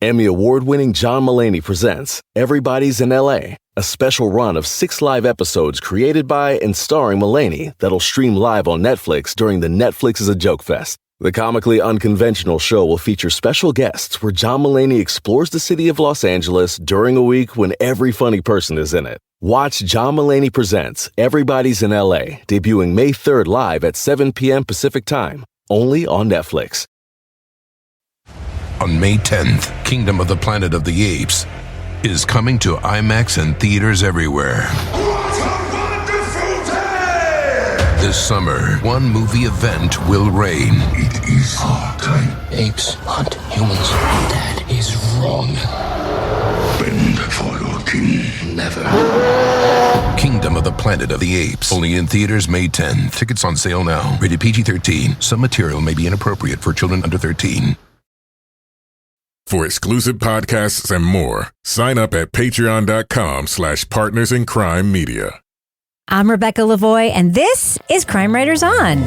Emmy award-winning John Mulaney presents Everybody's in L.A., a special run of 6 live episodes created by and starring Mulaney that'll stream live on Netflix during the Netflix is a Joke Fest. The comically unconventional show will feature special guests where John Mulaney explores the city of Los Angeles during a week when every funny person is in it. Watch John Mulaney Presents Everybody's in L.A., debuting May 3rd live at 7 p.m. Pacific Time, only on Netflix. On May 10th, Kingdom of the Planet of the Apes is coming to IMAX and theaters everywhere. What a wonderful day! This summer, one movie event will reign. It is our time. Apes hunt humans. That is wrong. Bend for your king. Never. Kingdom of the Planet of the Apes. Only in theaters May 10th. Tickets on sale now. Rated PG-13. Some material may be inappropriate for children under 13. For exclusive podcasts and more, sign up at patreon.com/partnersincrimemedia. I'm Rebecca Lavoie, and this is Crime Writers On.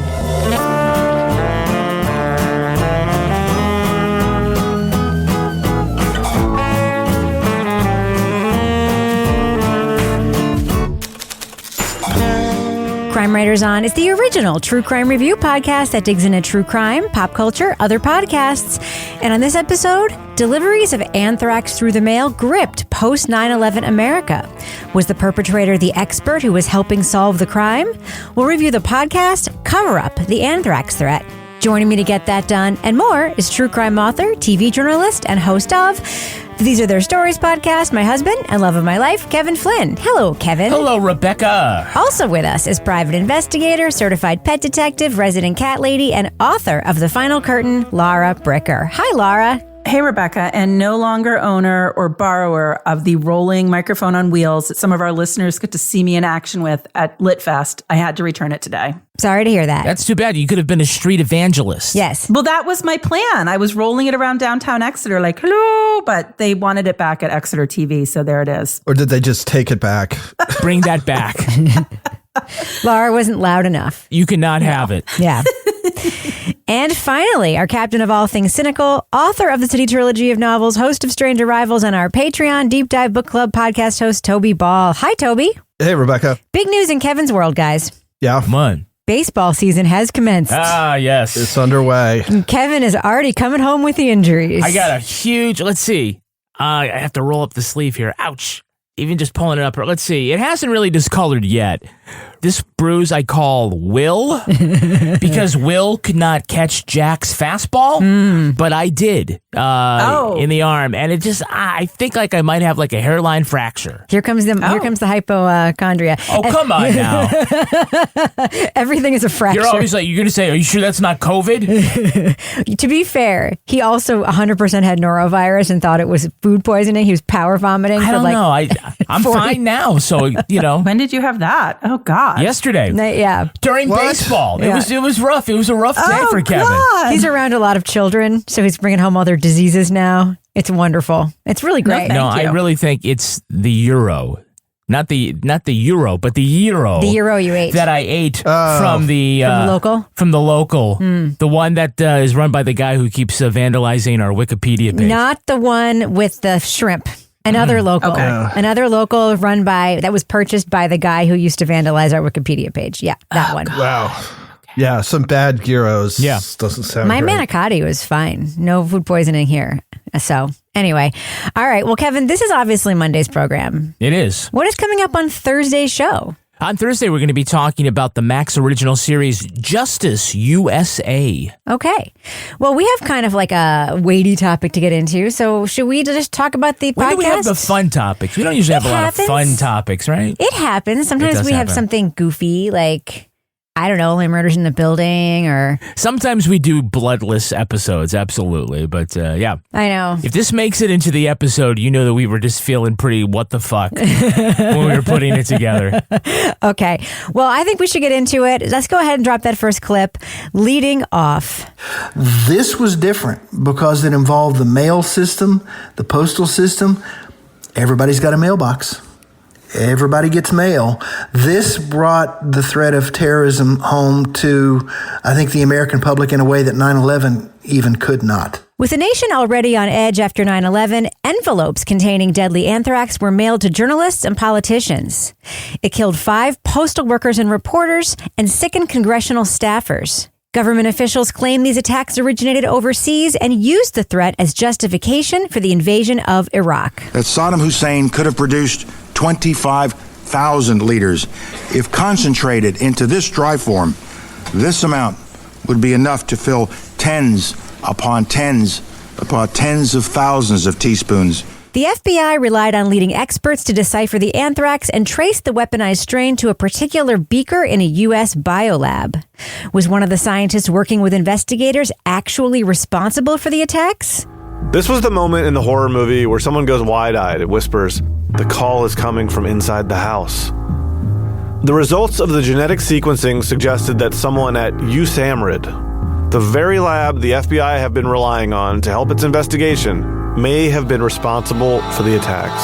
Crime Writers On is the original true crime review podcast that digs into true crime, pop culture, other podcasts. And on this episode, deliveries of anthrax through the mail gripped post 9/11 America. Was the perpetrator the expert who was helping solve the crime? We'll review the podcast Cover Up, the Anthrax Threat. Joining me to get that done and more is true crime author, TV journalist, and host of These Are Their Stories podcast, my husband and love of my life, Kevin Flynn. Hello, Kevin. Hello, Rebecca. Also with us is private investigator, certified pet detective, resident cat lady, and author of The Final Curtain, Laura Bricker. Hi, Laura. Hey, Rebecca, and no longer owner or borrower of the rolling microphone on wheels that some of our listeners get to see me in action with at LitFest. I had to return it today. Sorry to hear that. That's too bad. You could have been a street evangelist. Yes. Well, that was my plan. I was rolling it around downtown Exeter like, hello, but they wanted it back at Exeter TV, so there it is. Or did they just take it back? Bring that back. Laura wasn't loud enough. You cannot have it. Yeah. And finally, our captain of all things cynical, author of the City Trilogy of novels, host of Strange Arrivals, and our Patreon Deep Dive Book Club podcast host, Toby Ball. Hi, Toby. Hey, Rebecca. Big news in Kevin's world, guys. Yeah. Come on. Baseball season has commenced. Ah, yes. It's underway. And Kevin is already coming home with the injuries. I got a huge, let's see. I have to roll up the sleeve here. Ouch. Even just pulling it up. Let's see. It hasn't really discolored yet. This bruise I call Will because Will could not catch Jack's fastball, but I did in the arm. And it just, I think like I might have like a hairline fracture. Here comes the hypochondria. Oh, come on now. Everything is a fracture. You're always like, you're going to say, are you sure that's not COVID? To be fair, he also 100% had norovirus and thought it was food poisoning. He was power vomiting. I don't know. I'm 40. Fine now. So, you know. When did you have that? Oh, God. Yesterday. Yeah. During baseball. Yeah. It was rough. It was a rough day for Kevin. God. He's around a lot of children, so he's bringing home all their diseases now. It's wonderful. It's really great. No, I really think it's the Euro. Not the Euro, but the Euro. The Euro you ate. That I ate from the local? From the local. The one that is run by the guy who keeps vandalizing our Wikipedia page. Not the one with the shrimp. Another local. Okay. Another local that was purchased by the guy who used to vandalize our Wikipedia page. Yeah, that one. God. Wow. Yeah, some bad gyros. Yeah. Doesn't sound My great. manicotti was fine. No food poisoning here. So, anyway. All right. Well, Kevin, this is obviously Monday's program. It is. What is coming up on Thursday's show? On Thursday, we're going to be talking about the Max original series, Justice USA. Okay. Well, we have kind of like a weighty topic to get into. So should we just talk about the When podcast? do we have the fun topics? We don't usually have a lot of fun topics, right? It happens. Sometimes we have something goofy like, I don't know, only murders in the building or... Sometimes we do bloodless episodes, absolutely. But yeah. I know. If this makes it into the episode, you know that we were just feeling pretty what the fuck when we were putting it together. Okay. Well, I think we should get into it. Let's go ahead and drop that first clip. Leading off. This was different because it involved the mail system, the postal system. Everybody's got a mailbox. Everybody gets mail. This brought the threat of terrorism home to, I think, the American public in a way that 9/11 even could not. With the nation already on edge after 9/11, envelopes containing deadly anthrax were mailed to journalists and politicians. It killed 5 postal workers and reporters and sickened congressional staffers. Government officials claim these attacks originated overseas and used the threat as justification for the invasion of Iraq. That Saddam Hussein could have produced 25,000 liters. If concentrated into this dry form, this amount would be enough to fill tens upon tens of thousands of teaspoons. The FBI relied on leading experts to decipher the anthrax and trace the weaponized strain to a particular beaker in a U.S. biolab. Was one of the scientists working with investigators actually responsible for the attacks? This was the moment in the horror movie where someone goes wide-eyed and whispers, "The call is coming from inside the house." The results of the genetic sequencing suggested that someone at USAMRIID, the very lab the FBI have been relying on to help its investigation, may have been responsible for the attacks.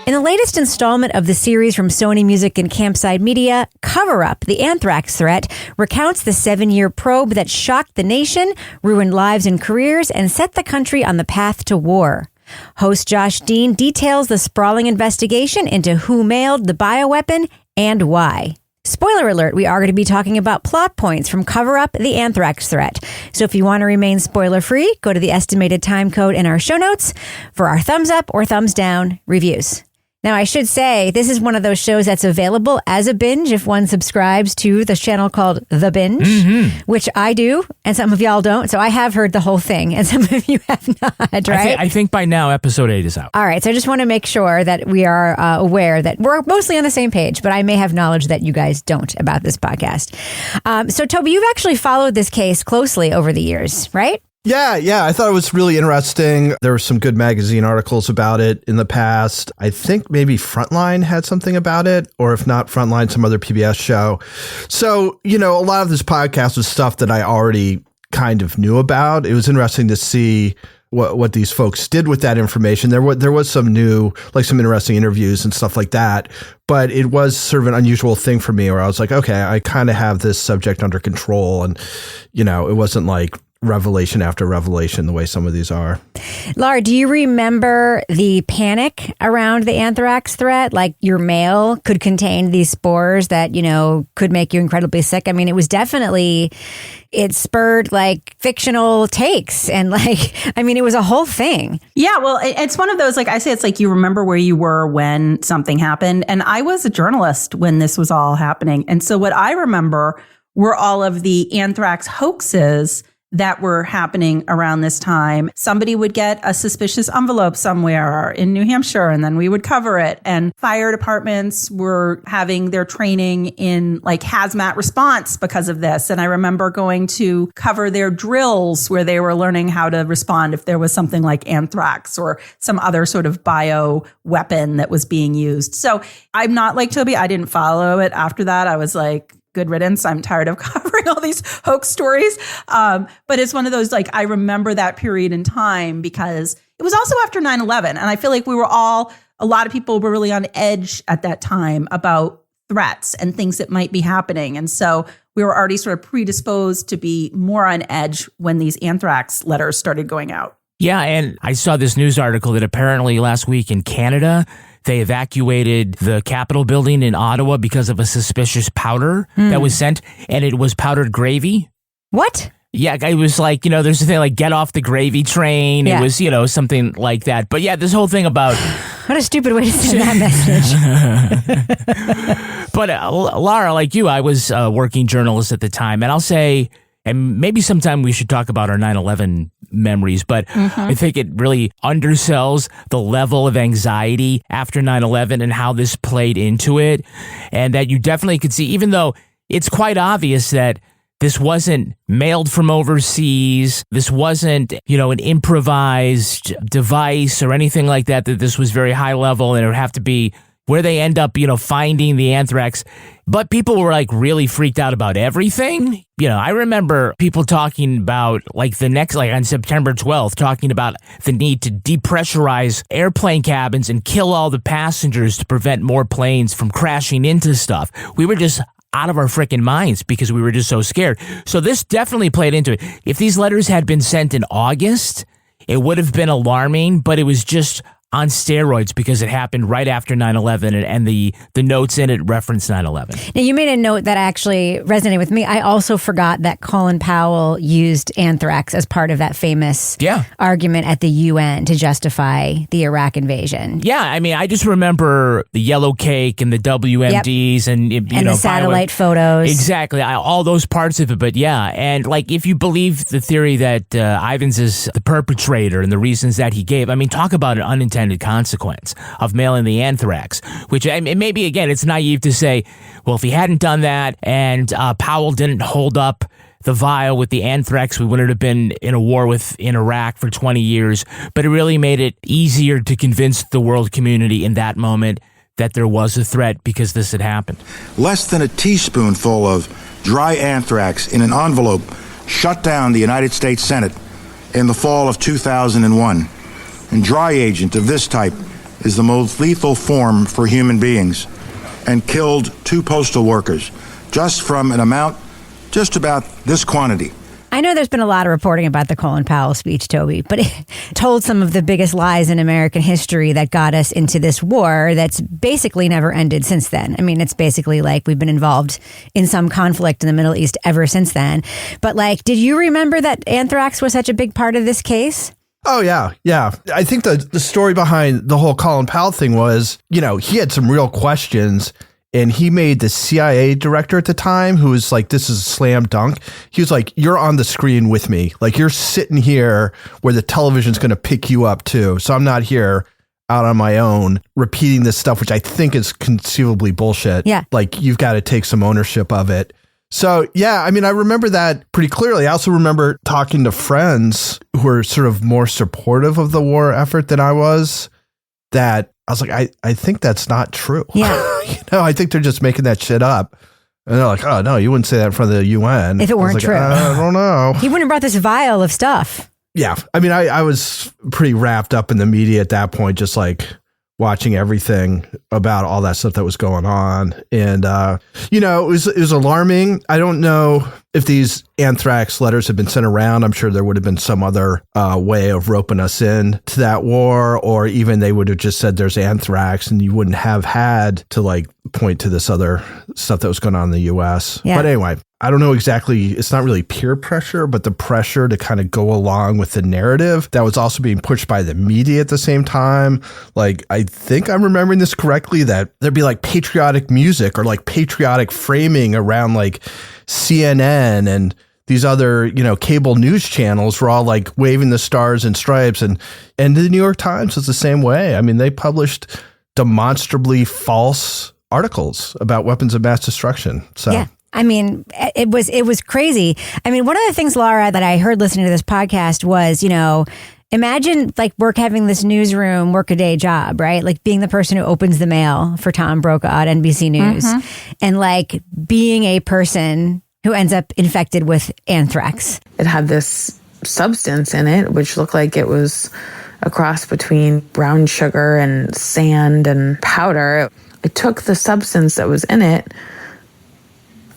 In the latest installment of the series from Sony Music and Campside Media, Cover Up, the Anthrax Threat, recounts the 7-year probe that shocked the nation, ruined lives and careers, and set the country on the path to war. Host Josh Dean details the sprawling investigation into who mailed the bioweapon and why. Spoiler alert, we are going to be talking about plot points from Cover Up, the Anthrax Threat. So if you want to remain spoiler-free, go to the estimated time code in our show notes for our thumbs up or thumbs down reviews. Now, I should say, this is one of those shows that's available as a binge if one subscribes to the channel called The Binge, which I do, and some of y'all don't. So I have heard the whole thing, and some of you have not, right? I think by now, episode 8 is out. All right, so I just want to make sure that we are aware that we're mostly on the same page, but I may have knowledge that you guys don't about this podcast. So, Toby, you've actually followed this case closely over the years, right? Yeah. I thought it was really interesting. There were some good magazine articles about it in the past. I think maybe Frontline had something about it, or if not Frontline, some other PBS show. So, a lot of this podcast was stuff that I already kind of knew about. It was interesting to see what these folks did with that information. There was some new, like some interesting interviews and stuff like that, but it was sort of an unusual thing for me where I was like, okay, I kind of have this subject under control. And, it wasn't like revelation after revelation the way some of these are. Laura, do you remember the panic around the anthrax threat? Like your mail could contain these spores that, could make you incredibly sick. I mean, it was definitely, it spurred like fictional takes and it was a whole thing. Yeah, well, it's one of those, like I say, it's like you remember where you were when something happened. And I was a journalist when this was all happening. And so what I remember were all of the anthrax hoaxes that were happening around this time. Somebody would get a suspicious envelope somewhere in New Hampshire, and then we would cover it. And fire departments were having their training in like hazmat response because of this. And I remember going to cover their drills where they were learning how to respond if there was something like anthrax or some other sort of bio weapon that was being used. So I'm not like Toby. I didn't follow it after that. I was like, good riddance. I'm tired of covering all these hoax stories. But it's one of those, like, I remember that period in time because it was also after 9/11. And I feel like a lot of people were really on edge at that time about threats and things that might be happening. And so we were already sort of predisposed to be more on edge when these anthrax letters started going out. Yeah, and I saw this news article that apparently last week in Canada, they evacuated the Capitol building in Ottawa because of a suspicious powder that was sent, and it was powdered gravy. What? Yeah, it was like, there's a thing like get off the gravy train. Yeah. It was, something like that. But yeah, this whole thing about... What a stupid way to send that message. But Laura, like you, I was a working journalist at the time, and I'll say... And maybe sometime we should talk about our 9/11 memories, but I think it really undersells the level of anxiety after 9/11 and how this played into it. And that you definitely could see, even though it's quite obvious that this wasn't mailed from overseas, this wasn't, an improvised device or anything like that this was very high level and it would have to be where they end up, finding the anthrax. But people were like really freaked out about everything. I remember people talking about on September 12th, talking about the need to depressurize airplane cabins and kill all the passengers to prevent more planes from crashing into stuff. We were just out of our freaking minds because we were just so scared. So this definitely played into it. If these letters had been sent in August, it would have been alarming, but it was just on steroids because it happened right after 9/11 and the notes in it reference 9/11. Now, you made a note that actually resonated with me. I also forgot that Colin Powell used anthrax as part of that famous argument at the UN to justify the Iraq invasion. Yeah, I mean, I just remember the yellow cake and the WMDs and the satellite photos. Exactly, all those parts of it. But yeah, and like if you believe the theory that Ivins is the perpetrator and the reasons that he gave, I mean, talk about an unintended consequence of mailing the anthrax, which maybe, again, it's naive to say, well, if he hadn't done that and Powell didn't hold up the vial with the anthrax, we wouldn't have been in a war in Iraq for 20 years. But it really made it easier to convince the world community in that moment that there was a threat because this had happened. Less than a teaspoonful of dry anthrax in an envelope shut down the United States Senate in the fall of 2001. And dry agent of this type is the most lethal form for human beings and killed 2 postal workers just from an amount just about this quantity. I know there's been a lot of reporting about the Colin Powell speech, Toby, but it told some of the biggest lies in American history that got us into this war that's basically never ended since then. I mean, it's basically like we've been involved in some conflict in the Middle East ever since then. But like, did you remember that anthrax was such a big part of this case? Oh, yeah. Yeah. I think the story behind the whole Colin Powell thing was, he had some real questions, and he made the CIA director at the time, who was like, this is a slam dunk. He was like, you're on the screen with me. Like, you're sitting here where the television's going to pick you up too. So I'm not here out on my own repeating this stuff, which I think is conceivably bullshit. Yeah. Like, you've got to take some ownership of it. So, yeah, I mean, I remember that pretty clearly. I also remember talking to friends who were sort of more supportive of the war effort than I was, that I was like, I think that's not true. Yeah. I think they're just making that shit up. And they're like, oh, no, you wouldn't say that in front of the UN. If it weren't true. I don't know. He wouldn't have brought this vial of stuff. Yeah. I mean, I was pretty wrapped up in the media at that point, just like watching everything about all that stuff that was going on. And, it was alarming. I don't know if these anthrax letters had been sent around. I'm sure there would have been some other way of roping us in to that war, or even they would have just said there's anthrax and you wouldn't have had to like point to this other stuff that was going on in the US. Yeah. But anyway, I don't know exactly. It's not really peer pressure, but the pressure to kind of go along with the narrative that was also being pushed by the media at the same time. Like, I think I'm remembering this correctly, that there'd be like patriotic music or like patriotic framing around like CNN and these other, cable news channels were all like waving the stars and stripes. And the New York Times was the same way. I mean, they published demonstrably false articles about weapons of mass destruction. So. Yeah. I mean, it was crazy. I mean, one of the things, Laura, that I heard listening to this podcast was, imagine like having this newsroom work-a-day job, right? Like being the person who opens the mail for Tom Brokaw at NBC News, and like being a person who ends up infected with anthrax. It had this substance in it, which looked like it was a cross between brown sugar and sand and powder. It took the substance that was in it.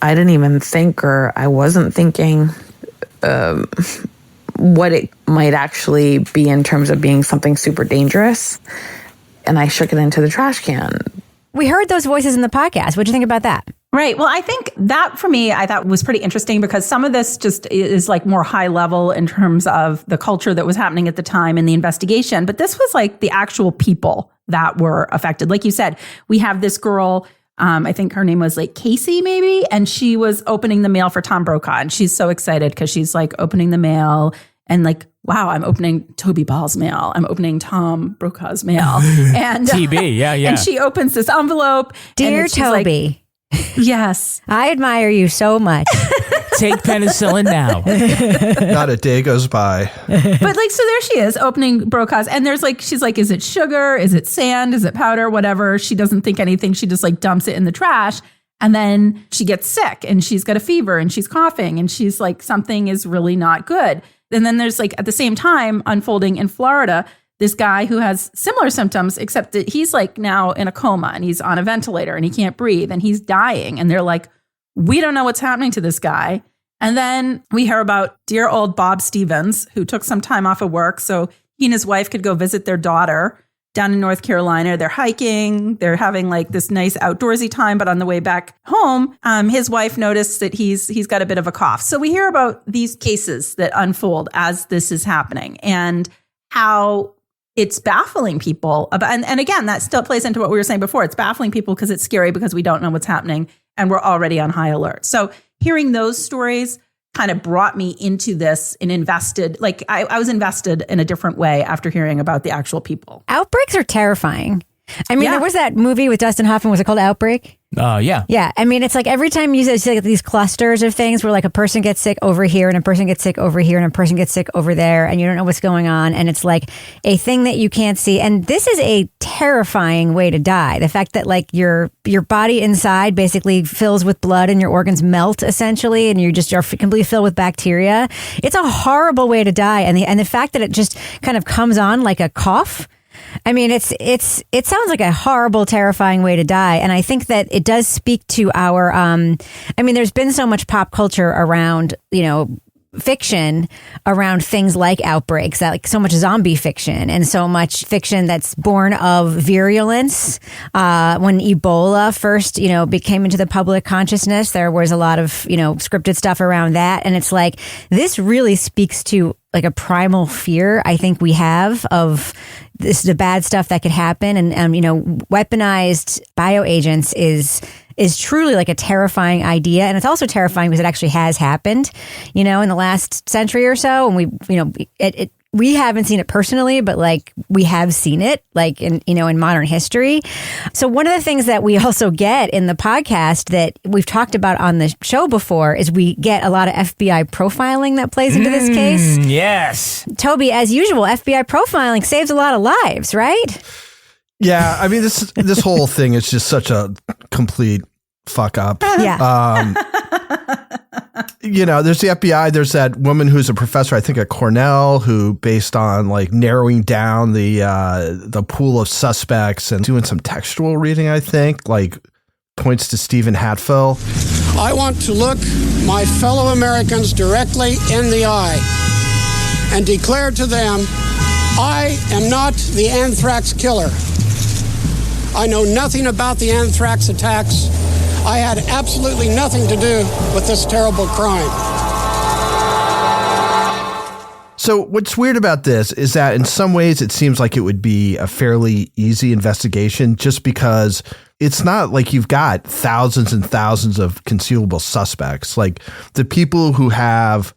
I didn't even think, or I wasn't thinking what it might actually be in terms of being something super dangerous. And I shook it into the trash can. We heard those voices in the podcast. What do you think about that? Right. Well, I think that for me, I thought was pretty interesting because some of this just is like more high level in terms of the culture that was happening at the time and the investigation. But this was like the actual people that were affected. Like you said, we have this girl, I think her name was like Casey maybe, and she was opening the mail for Tom Brokaw. And she's so excited because she's like opening the mail and like, wow, I'm opening Toby Ball's mail. I'm opening Tom Brokaw's mail. And TB, yeah. And she opens this envelope. Dear Toby. Like, yes. I admire you so much. Take penicillin now. Not a day goes by. But like, so there she is opening Brokaw's, and there's like, she's like, is it sugar? Is it sand? Is it powder? Whatever. She doesn't think anything. She just like dumps it in the trash. And then she gets sick and she's got a fever and she's coughing and she's like, something is really not good. And then there's like at the same time unfolding in Florida, this guy who has similar symptoms, except that he's like now in a coma and he's on a ventilator and he can't breathe and he's dying. And they're like, we don't know what's happening to this guy. And then we hear about dear old Bob Stevens, who took some time off of work so he and his wife could go visit their daughter down in North Carolina. They're hiking. They're having like this nice outdoorsy time. But on the way back home, his wife noticed that he's got a bit of a cough. So we hear about these cases that unfold as this is happening and how it's baffling people. And again, that still plays into what we were saying before. It's baffling people because it's scary because we don't know what's happening and we're already on high alert. So hearing those stories kind of brought me into this and invested, like I was invested in a different way after hearing about the actual people. Outbreaks are terrifying. I mean, there was that movie with Dustin Hoffman. Was it called Outbreak? Yeah. Yeah. I mean, it's like every time you see like these clusters of things where like a person gets sick over here and a person gets sick over here and a person gets sick over there and you don't know what's going on. And it's like a thing that you can't see. And this is a terrifying way to die. The fact that like your body inside basically fills with blood and your organs melt essentially and you just are completely filled with bacteria. It's a horrible way to die. And the fact that it just kind of comes on like a cough. I mean, it sounds like a horrible, terrifying way to die. And I think that it does speak to our, there's been so much pop culture around, fiction around things like outbreaks, that like so much zombie fiction and so much fiction that's born of virulence. When Ebola first, became into the public consciousness, there was a lot of, scripted stuff around that. And it's like, this really speaks to like a primal fear I think we have of the bad stuff that could happen. And, weaponized bioagents is truly like a terrifying idea. And it's also terrifying because it actually has happened, in the last century or so. And we haven't seen it personally, but like we have seen it like in modern history. So one of the things that we also get in the podcast that we've talked about on the show before is we get a lot of FBI profiling that plays into this case. Yes. Toby, as usual, FBI profiling saves a lot of lives, right? Yeah, I mean, this whole thing is just such a complete fuck up. Yeah. There's the FBI. There's that woman who's a professor, I think at Cornell, who based on like narrowing down the pool of suspects and doing some textual reading, I think, like points to Stephen Hatfill. I want to look my fellow Americans directly in the eye and declare to them, I am not the anthrax killer. I know nothing about the anthrax attacks. I had absolutely nothing to do with this terrible crime. So what's weird about this is that in some ways it seems like it would be a fairly easy investigation just because it's not like you've got thousands and thousands of conceivable suspects. Like the people who have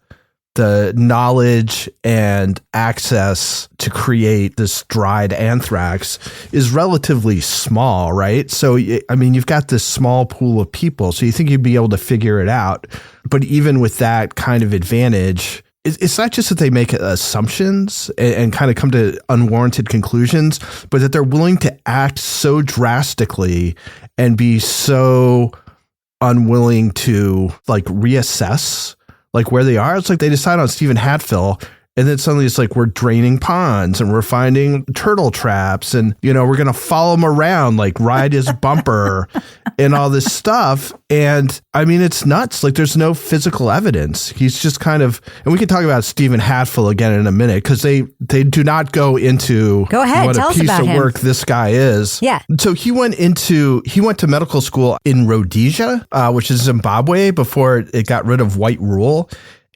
the knowledge and access to create this dried anthrax is relatively small, right? So, I mean, you've got this small pool of people, so you think you'd be able to figure it out. But even with that kind of advantage, it's not just that they make assumptions and kind of come to unwarranted conclusions, but that they're willing to act so drastically and be so unwilling to like reassess like where they are. It's like they decide on Stephen Hatfill and then suddenly it's like we're draining ponds and we're finding turtle traps and, we're going to follow him around, like ride his bumper and all this stuff. And I mean, it's nuts. Like there's no physical evidence. He's just kind of, and we can talk about Stephen Hatfill again in a minute because they do not go into what a piece of work this guy is. Yeah. So he went to medical school in Rhodesia, which is Zimbabwe before it got rid of white rule.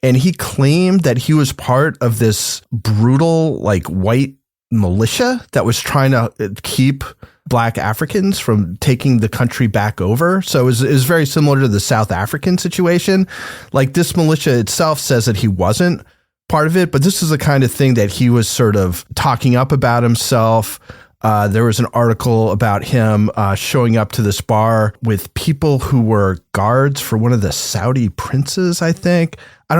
And he claimed that he was part of this brutal, like white militia that was trying to keep Black Africans from taking the country back over. So it was very similar to the South African situation. Like this militia itself says that he wasn't part of it, but this is the kind of thing that he was sort of talking up about himself. There was an article about him showing up to this bar with people who were guards for one of the Saudi princes, I think.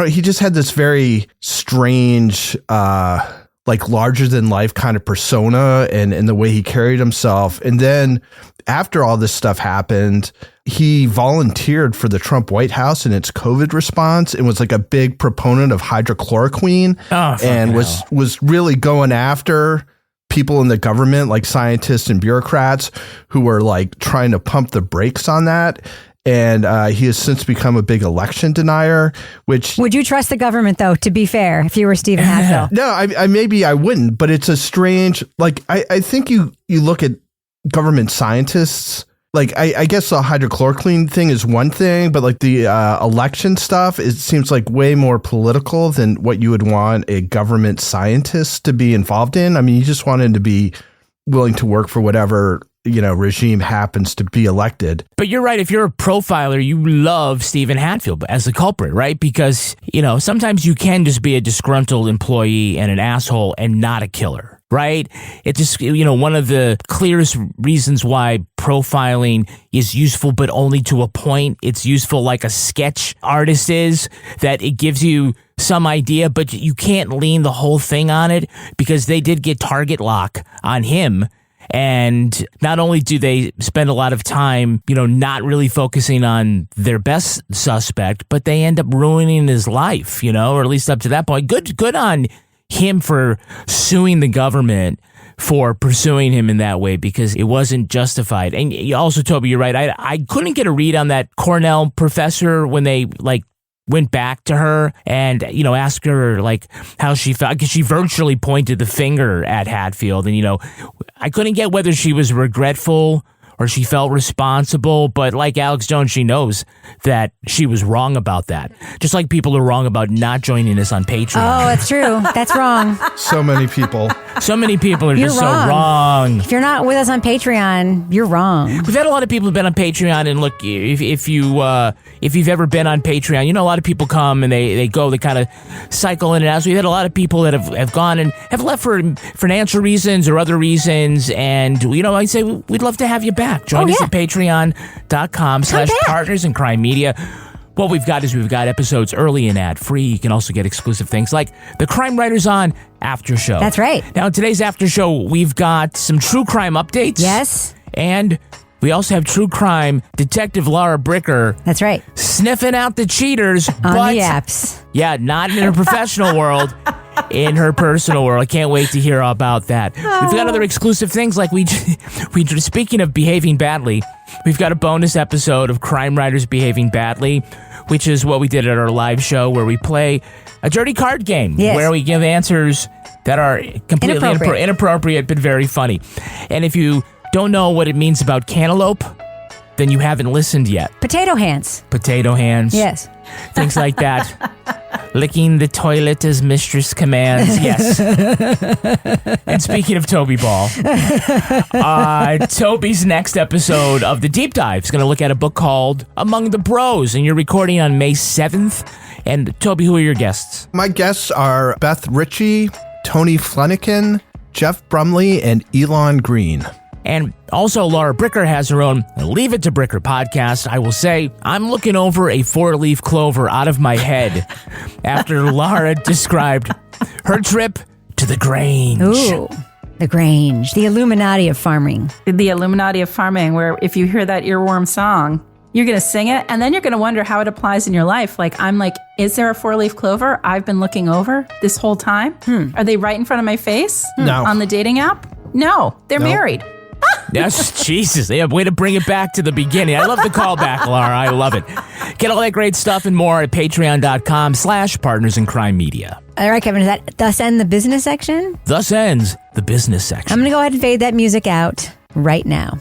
He just had this very strange, like larger than life kind of persona and the way he carried himself. And then after all this stuff happened, he volunteered for the Trump White House in its COVID response and was like a big proponent of hydrochloroquine and was really going after people in the government, like scientists and bureaucrats who were like trying to pump the brakes on that. And he has since become a big election denier, which... Would you trust the government, though, to be fair, if you were Stephen Hatfield? No, I maybe I wouldn't, but it's a strange... Like, I think you look at government scientists... Like, I guess the hydrochloroquine thing is one thing, but like the election stuff, it seems like way more political than what you would want a government scientist to be involved in. I mean, you just want him to be willing to work for whatever, regime happens to be elected. But you're right. If you're a profiler, you love Stephen Hatfield as the culprit, right? Because, sometimes you can just be a disgruntled employee and an asshole and not a killer. Right? It just, one of the clearest reasons why profiling is useful, but only to a point. It's useful like a sketch artist is, that it gives you some idea, but you can't lean the whole thing on it, because they did get target lock on him. And not only do they spend a lot of time, not really focusing on their best suspect, but they end up ruining his life, or at least up to that point. Good on him for suing the government for pursuing him in that way, because it wasn't justified. And also, Toby, you're right. I couldn't get a read on that Cornell professor when they went back to her and, asked her how she felt, because she virtually pointed the finger at Hatfield. And, I couldn't get whether she was regretful or she felt responsible, but like Alex Jones, she knows that she was wrong about that. Just like people are wrong about not joining us on Patreon. Oh, that's true. That's wrong. So many people. So many people are just wrong. So wrong. If you're not with us on Patreon, you're wrong. We've had a lot of people who've been on Patreon, and look, if you've ever been on Patreon, a lot of people come and they go, they kind of cycle in and out. So we've had a lot of people that have gone and have left for financial reasons or other reasons, and I say we'd love to have you back. Join us at patreon.com/partners in crime media. What we've got episodes early and ad-free. You can also get exclusive things like the Crime Writers On After Show. That's right. Now, in today's After Show, we've got some true crime updates. Yes. And we also have true crime detective Laura Bricker. That's right. Sniffing out the cheaters. On the apps. Yeah, not in her professional world. In her personal world. I can't wait to hear all about that. We've got other exclusive things like we speaking of behaving badly, we've got a bonus episode of Crime Writers Behaving Badly, which is what we did at our live show where we play a dirty card game where we give answers that are completely inappropriate but very funny. And if you don't know what it means about cantaloupe, then you haven't listened yet. Potato hands. Yes. Things like that. Licking the toilet as mistress commands. Yes. And speaking of Toby Ball, Toby's next episode of The Deep Dive is going to look at a book called Among the Bros, and you're recording on May 7th. And Toby, who are your guests? My guests are Beth Ritchie, Tony Flanagan, Jeff Brumley, and Elon Green. And also, Laura Bricker has her own Leave It to Bricker podcast. I will say, I'm looking over a 4-leaf clover out of my head after Laura described her trip to the Grange. Ooh, the Grange, the Illuminati of farming. The Illuminati of farming, where if you hear that earworm song, you're going to sing it, and then you're going to wonder how it applies in your life. I'm like, is there a 4-leaf clover I've been looking over this whole time? Are they right in front of my face? No. On the dating app? No, they're married. Yes, Jesus. Yeah, way to bring it back to the beginning. I love the callback, Laura. I love it. Get all that great stuff and more at patreon.com/partners in crime media. All right, Kevin, does that thus end the business section? Thus ends the business section. I'm going to go ahead and fade that music out right now.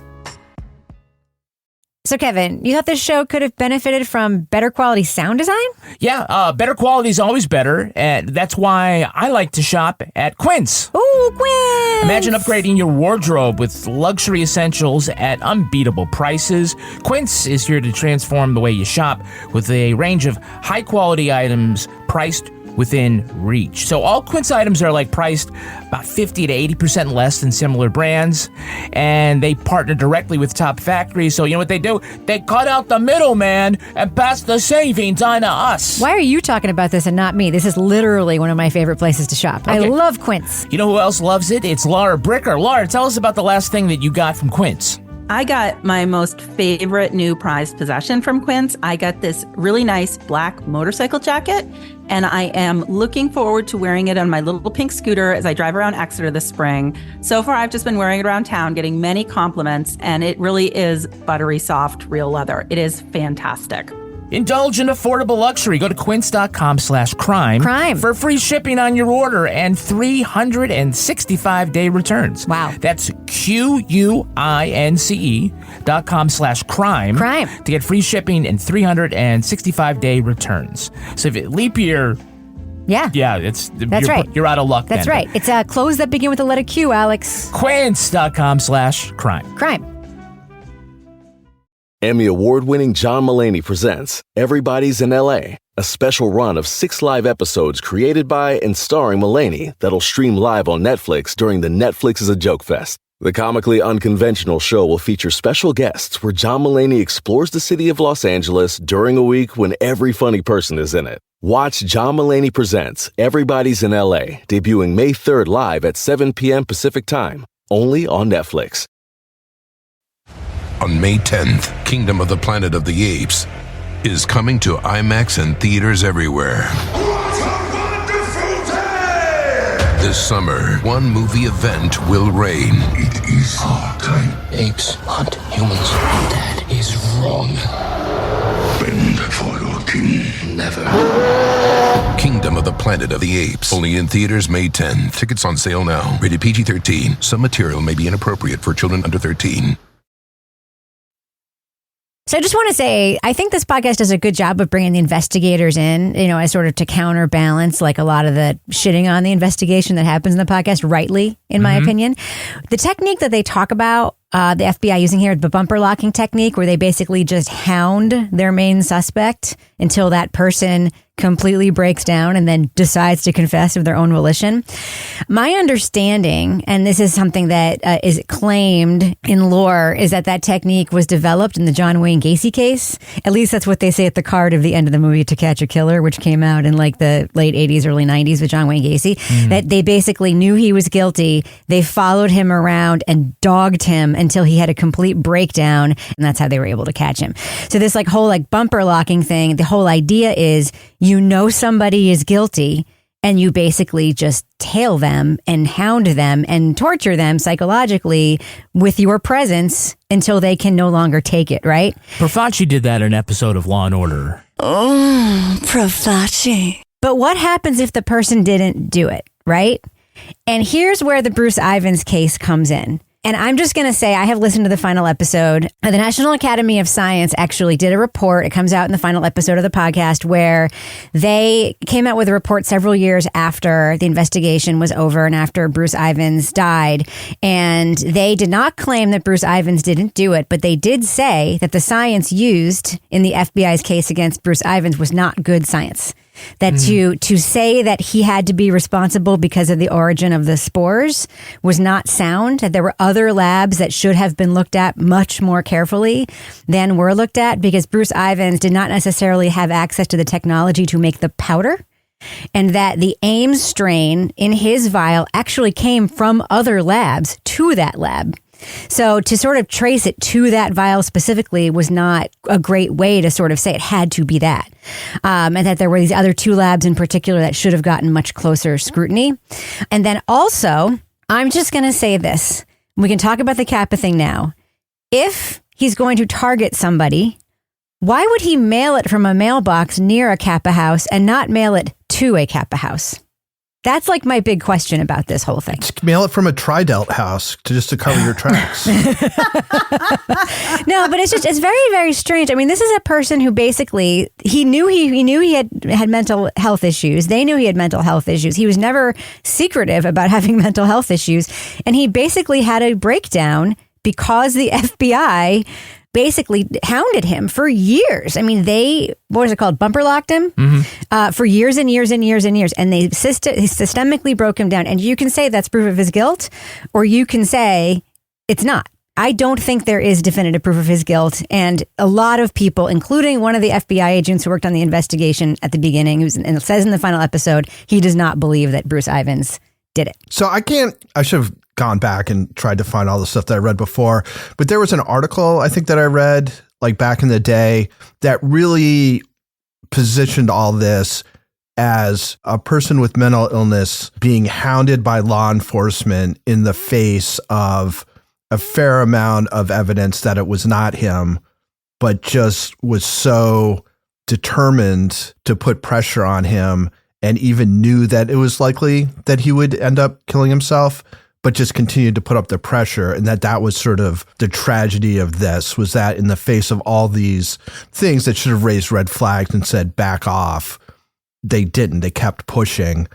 So, Kevin, you thought this show could have benefited from better quality sound design? Yeah, better quality is always better, and that's why I like to shop at Quince. Ooh, Quince! Imagine upgrading your wardrobe with luxury essentials at unbeatable prices. Quince is here to transform the way you shop with a range of high-quality items priced within reach. So all Quince items are priced about 50 to 80% less than similar brands, and they partner directly with top factories. So you know what they do? They cut out the middleman and pass the savings on to us. Why are you talking about this and not me? This is literally one of my favorite places to shop. Okay. I love Quince. You know who else loves it? It's Laura Bricker. Laura, tell us about the last thing that you got from Quince. I got my most favorite new prized possession from Quince. I got this really nice black motorcycle jacket, and I am looking forward to wearing it on my little pink scooter as I drive around Exeter this spring. So far, I've just been wearing it around town, getting many compliments, and it really is buttery soft, real leather. It is fantastic. Indulge in affordable luxury. Go to quince.com/crime for free shipping on your order and 365-day returns. Wow. That's QUINCE.com/crime to get free shipping and 365-day returns. So if it leap year, that's right. You're out of luck. That's right. It's clothes that begin with the letter Q, Alex. Quince.com/crime. Emmy award-winning John Mulaney presents Everybody's in L.A., a special run of 6 live episodes created by and starring Mulaney that'll stream live on Netflix during the Netflix is a Joke Fest. The comically unconventional show will feature special guests where John Mulaney explores the city of Los Angeles during a week when every funny person is in it. Watch John Mulaney Presents Everybody's in L.A., debuting May 3rd live at 7 p.m. Pacific Time, only on Netflix. On May 10th, Kingdom of the Planet of the Apes is coming to IMAX and theaters everywhere. What a wonderful day! This summer, one movie event will reign. It is our time. Apes hunt humans. That is wrong. Bend for your king. Never. Kingdom of the Planet of the Apes. Only in theaters May 10. Tickets on sale now. Rated PG-13. Some material may be inappropriate for children under 13. So I just want to say, I think this podcast does a good job of bringing the investigators in, as sort of to counterbalance like a lot of the shitting on the investigation that happens in the podcast, rightly, in my opinion. The technique that they talk about, the FBI using here, the bumper locking technique, where they basically just hound their main suspect until that person completely breaks down and then decides to confess of their own volition. My understanding, and this is something that is claimed in lore, is that technique was developed in the John Wayne Gacy case. At least that's what they say at the card of the end of the movie To Catch a Killer, which came out in like the late 80s, early 90s with John Wayne Gacy. That they basically knew he was guilty. They followed him around and dogged him until he had a complete breakdown, and that's how they were able to catch him. So this whole bumper locking thing, the whole idea is somebody is guilty and you basically just tail them and hound them and torture them psychologically with your presence until they can no longer take it, right? Profaci did that in an episode of Law & Order. Oh, Profaci. But what happens if the person didn't do it, right? And here's where the Bruce Ivins case comes in. And I'm just going to say, I have listened to the final episode. The National Academy of Science actually did a report. It comes out in the final episode of the podcast where they came out with a report several years after the investigation was over and after Bruce Ivins died. And they did not claim that Bruce Ivins didn't do it, but they did say that the science used in the FBI's case against Bruce Ivins was not good science. That to say that he had to be responsible because of the origin of the spores was not sound, that there were other labs that should have been looked at much more carefully than were looked at, because Bruce Ivins did not necessarily have access to the technology to make the powder, and that the Ames strain in his vial actually came from other labs to that lab. So to sort of trace it to that vial specifically was not a great way to sort of say it had to be that. And that there were these other 2 labs in particular that should have gotten much closer scrutiny. And then also, I'm just going to say this. We can talk about the Kappa thing now. If he's going to target somebody, why would he mail it from a mailbox near a Kappa house and not mail it to a Kappa house? That's like my big question about this whole thing. Just mail it from a Tridelt house to cover your tracks. No, but it's very, very strange. I mean, this is a person who basically, he knew he had mental health issues. They knew he had mental health issues. He was never secretive about having mental health issues. And he basically had a breakdown because the FBI basically hounded him for years. I mean, bumper locked him for years and years and years and years. And they systemically broke him down. And you can say that's proof of his guilt, or you can say it's not. I don't think there is definitive proof of his guilt. And a lot of people, including one of the FBI agents who worked on the investigation at the beginning, and it says in the final episode, he does not believe that Bruce Ivins did it. So I should have gone back and tried to find all the stuff that I read before. But there was an article, I think, that I read like back in the day that really positioned all this as a person with mental illness being hounded by law enforcement in the face of a fair amount of evidence that it was not him, but just was so determined to put pressure on him and even knew that it was likely that he would end up killing himself, but just continued to put up the pressure. And that was sort of the tragedy of this, was that in the face of all these things that should have raised red flags and said, back off, they didn't. They kept pushing,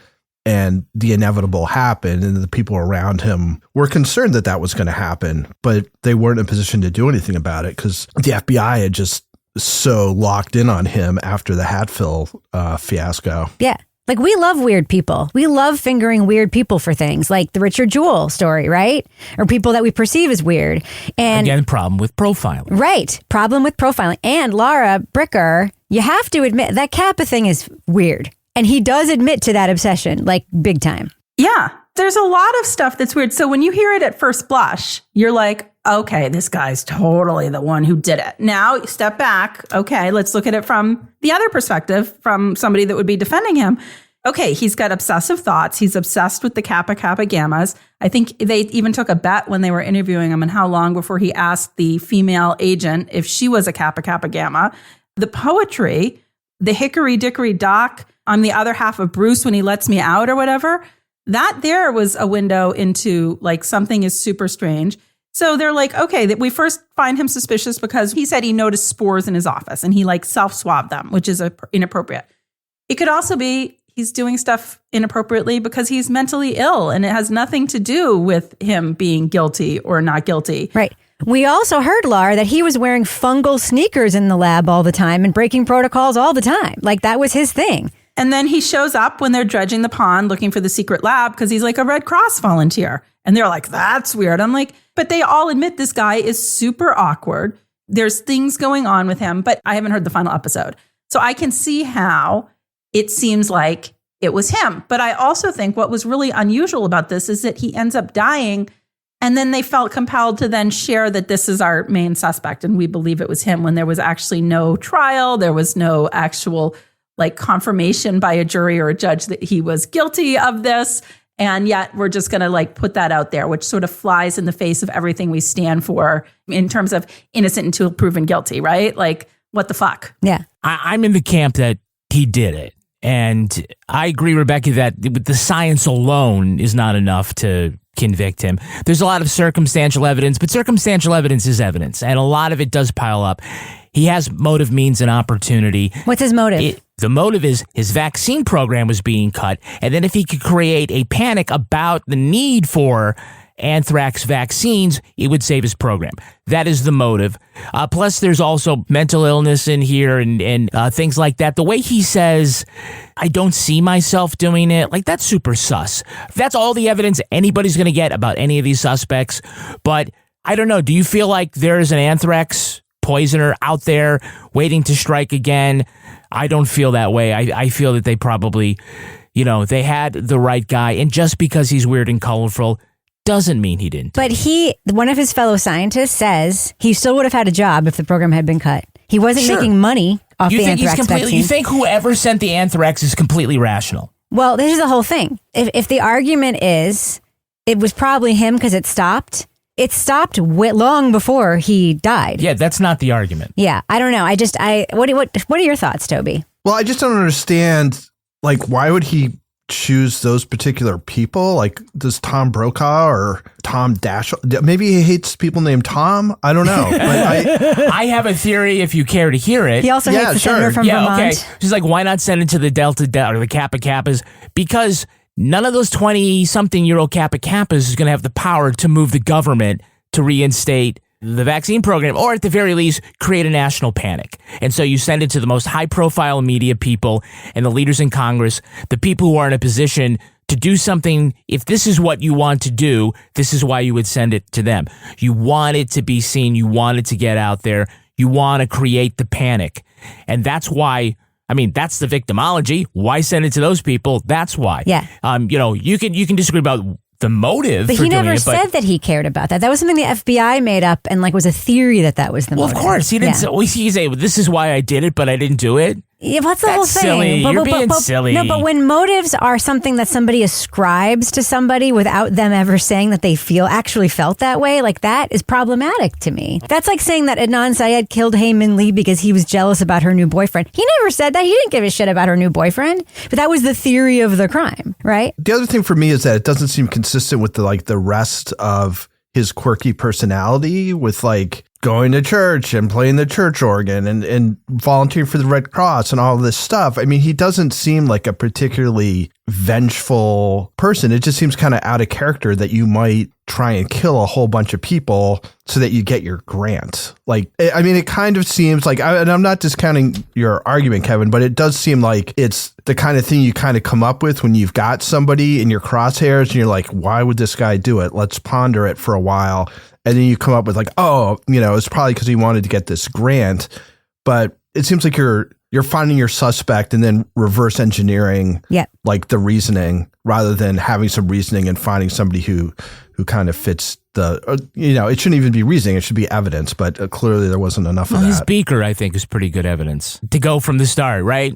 and the inevitable happened. And the people around him were concerned that that was going to happen, but they weren't in a position to do anything about it because the FBI had just so locked in on him after the Hatfill fiasco. Yeah. Like, we love weird people. We love fingering weird people for things, like the Richard Jewell story, right? Or people that we perceive as weird. And again, problem with profiling. Right. Problem with profiling. And Laura Bricker, you have to admit that Kappa thing is weird. And he does admit to that obsession, like big time. Yeah. There's a lot of stuff that's weird. So when you hear it at first blush, you're like, okay, this guy's totally the one who did it. Now, step back. Okay, let's look at it from the other perspective, from somebody that would be defending him. Okay, he's got obsessive thoughts. He's obsessed with the Kappa Kappa Gammas. I think they even took a bet when they were interviewing him on how long before he asked the female agent if she was a Kappa Kappa Gamma. The poetry, the hickory dickory dock, I'm the other half of Bruce when he lets me out or whatever. That there was a window into like something is super strange. So they're like, okay, that we first find him suspicious because he said he noticed spores in his office and he like self-swabbed them, which is inappropriate. It could also be he's doing stuff inappropriately because he's mentally ill and it has nothing to do with him being guilty or not guilty. Right. We also heard, Laura, that he was wearing fungal sneakers in the lab all the time and breaking protocols all the time. Like that was his thing. And then he shows up when they're dredging the pond looking for the secret lab because he's like a Red Cross volunteer. And they're like, that's weird. I'm like, but they all admit this guy is super awkward. There's things going on with him, but I haven't heard the final episode. So I can see how it seems like it was him. But I also think what was really unusual about this is that he ends up dying. And then they felt compelled to then share that this is our main suspect. And we believe it was him when there was actually no trial. There was no actual like confirmation by a jury or a judge that he was guilty of this. And yet we're just going to like put that out there, which sort of flies in the face of everything we stand for in terms of innocent until proven guilty, right? Like, what the fuck? Yeah. I'm in the camp that he did it. And I agree, Rebecca, that the science alone is not enough to convict him. There's a lot of circumstantial evidence, but circumstantial evidence is evidence. And a lot of it does pile up. He has motive, means, and opportunity. What's his motive? The motive is his vaccine program was being cut. And then if he could create a panic about the need for anthrax vaccines, it would save his program. That is the motive. Plus, there's also mental illness in here and things like that. The way he says, I don't see myself doing it, like that's super sus. That's all the evidence anybody's going to get about any of these suspects. But I don't know. Do you feel like there's an anthrax poisoner out there waiting to strike again? I don't feel that way. I feel that they probably, they had the right guy. And just because he's weird and colorful doesn't mean he didn't. But one of his fellow scientists says he still would have had a job if the program had been cut. He wasn't making money off the anthrax vaccine. You think whoever sent the anthrax is completely rational? Well, this is the whole thing. If the argument is it was probably him because it stopped long before he died. Yeah, that's not the argument. Yeah, I don't know. What are your thoughts, Toby? Well, I just don't understand, like, why would he choose those particular people? Like, does Tom Brokaw or Tom Dash? Maybe he hates people named Tom. I don't know. But I have a theory if you care to hear it. He also hates the senator from Vermont. Okay. She's like, why not send it to the Delta or the Kappa Kappas? Because none of those 20-something-year-old Kappa Kappas is going to have the power to move the government to reinstate the vaccine program, or at the very least, create a national panic. And so you send it to the most high-profile media people and the leaders in Congress, the people who are in a position to do something. If this is what you want to do, this is why you would send it to them. You want it to be seen. You want it to get out there. You want to create the panic. And that's why, that's the victimology. Why send it to those people? That's why. Yeah. You can disagree about the motive. But for he doing never it, said that he cared about that. That was something the FBI made up and was a theory that was the motive. Well, of course. He didn't say, this is why I did it, but I didn't do it. Yeah, what's the whole thing? Silly. You're being silly. No, but when motives are something that somebody ascribes to somebody without them ever saying that they actually felt that way, that is problematic to me. That's like saying that Adnan Syed killed Hae Min Lee because he was jealous about her new boyfriend. He never said that. He didn't give a shit about her new boyfriend. But that was the theory of the crime, right? The other thing for me is that it doesn't seem consistent with the rest of his quirky personality with going to church and playing the church organ and volunteering for the Red Cross and all this stuff. I mean, he doesn't seem like a particularly vengeful person. It just seems kind of out of character that you might try and kill a whole bunch of people so that you get your grant. It kind of seems and I'm not discounting your argument, Kevin, but it does seem like it's the kind of thing you kind of come up with when you've got somebody in your crosshairs and you're like, why would this guy do it? Let's ponder it for a while. And then you come up with it's probably because he wanted to get this grant. But it seems like you're finding your suspect and then reverse engineering the reasoning rather than having some reasoning and finding somebody who kind of fits it shouldn't even be reasoning. It should be evidence. But clearly there wasn't enough of that. His beaker, I think, is pretty good evidence to go from the start, right?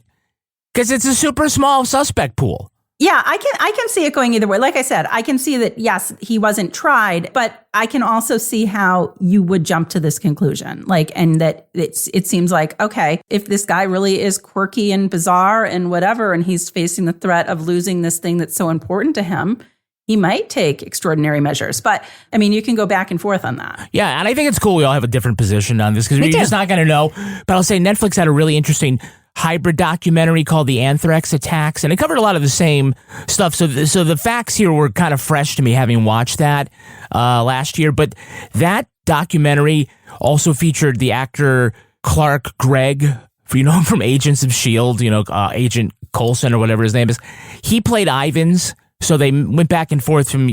Because it's a super small suspect pool. Yeah, I can see it going either way. Like I said, I can see that, yes, he wasn't tried, but I can also see how you would jump to this conclusion. And that it seems like, okay, if this guy really is quirky and bizarre and whatever, and he's facing the threat of losing this thing that's so important to him, he might take extraordinary measures. But I mean, you can go back and forth on that. Yeah, and I think it's cool we all have a different position on this because we're just not going to know. But I'll say Netflix had a really interesting hybrid documentary called The Anthrax Attacks, and it covered a lot of the same stuff. So the facts here were kind of fresh to me having watched that last year. But that documentary also featured the actor Clark Gregg, from Agents of S.H.I.E.L.D., Agent Coulson or whatever his name is. He played Ivans. So they went back and forth from,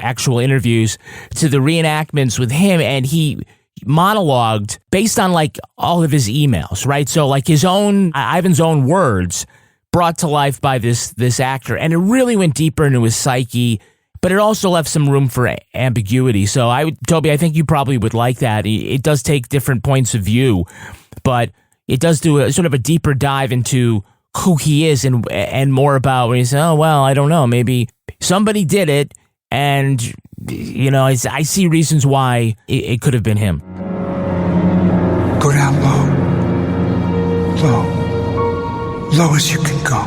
actual interviews to the reenactments with him, and he monologued based on all of his emails, right? So Ivan's own words brought to life by this actor, and it really went deeper into his psyche, but it also left some room for ambiguity. So Toby, I think you probably would like that. It does take different points of view, but it does do a sort of a deeper dive into who he is and more about when he said, oh, well, I don't know, maybe somebody did it. And, I see reasons why it could have been him. Go down low as you can go.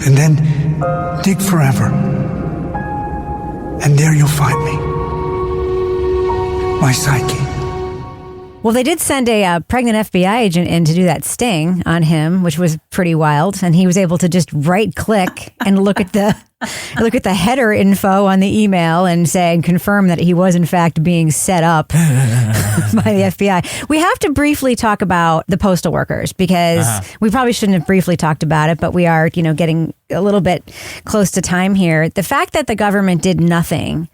And then dig forever. And there you'll find me. My psyche. Well, they did send a pregnant FBI agent in to do that sting on him, which was pretty wild. And he was able to just right click and look at the header info on the email and confirm that he was in fact being set up by the FBI. We have to briefly talk about the postal workers because we probably shouldn't have briefly talked about it, but we are, getting a little bit close to time here. The fact that the government did nothing